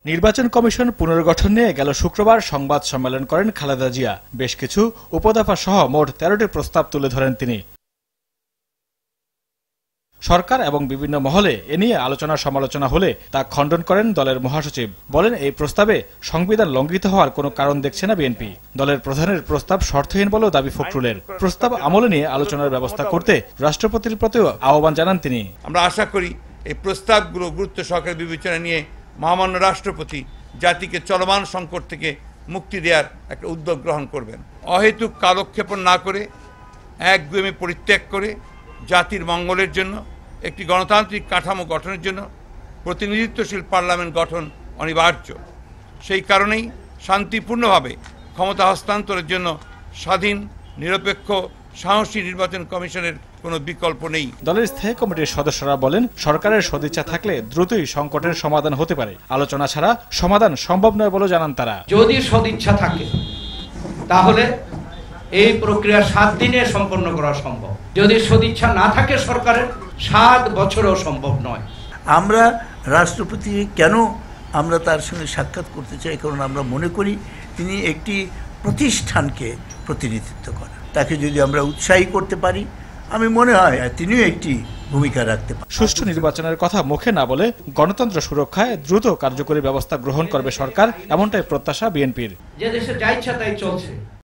নির্বাচন কমিশন পুনর্গঠন নিয়ে গেল শুক্রবার সংবাদ সম্মেলন করেন খালেদা জিয়া। বেশ কিছু উপদফা সহ মোট ১৩টি প্রস্তাব তুলে ধরেন তিনি। সরকার এবং বিভিন্ন মহলে এ নিয়ে আলোচনা সমালোচনা হলে তা খণ্ডন করেন দলের মহাসচিব। বলেন, এই প্রস্তাবে সংবিধান লঙ্ঘিত হওয়ার কোনো কারণ দেখছে না বিএনপি। দলের প্রধানের প্রস্তাব শর্তহীন বলেও দাবি ফখরুলের। প্রস্তাব আমলে নিয়ে আলোচনার ব্যবস্থা করতে রাষ্ট্রপতির প্রতিও আহ্বান জানান তিনি। আমরা আশা করি এই প্রস্তাবগুলো গুরুত্ব সহকারে বিবেচনা নিয়ে মহামান্য রাষ্ট্রপতি জাতিকে চলমান সংকট থেকে মুক্তি দেওয়ার একটা উদ্যোগ গ্রহণ করবেন। অহেতুক কালক্ষেপণ না করে একগুঁয়েমি পরিত্যাগ করে জাতির মঙ্গলের জন্য একটি গণতান্ত্রিক কাঠামো গঠনের জন্য প্রতিনিধিত্বশীল পার্লামেন্ট গঠন অনিবার্য। সেই কারণেই শান্তিপূর্ণভাবে ক্ষমতা হস্তান্তরের জন্য স্বাধীন, নিরপেক্ষ, সাহসী নির্বাচন কমিশনের কোনো বিকল্প নেই। দলের স্থায়ী কমিটির সদস্যরা বলেন, সরকারের সদিচ্ছা থাকলে দ্রুতই সংকটের সমাধান হতে পারে। আলোচনা ছাড়া সমাধান সম্ভব নয় বলে জানান তারা। যদি সদিচ্ছা থাকে তাহলে এই প্রক্রিয়া 7 দিনে সম্পন্ন করা সম্ভব। যদি সদিচ্ছা না থাকে সরকারের, 7 বছরও সম্ভব নয়। আমরা রাষ্ট্রপতি কেন আমরা তার সঙ্গে সাক্ষাৎ করতে চাই, কারণ আমরা মনে করি তিনি একটি প্রতিষ্ঠানকে প্রতিনিধিত্ব করেন। তাকে যদি আমরা উৎসাহী করতে পারি, আমি মনে হয় তিনিও একটি ভূমিকা রাখতে পারেন। সুষ্ঠু নির্বাচনের কথা মুখে না বলে গণতন্ত্র সুরক্ষায় দ্রুত কার্যকরী ব্যবস্থা গ্রহণ করবে সরকার, এমনটাই প্রত্যাশা বিএনপির। যে দেশে যা ইচ্ছা তাই চলছে।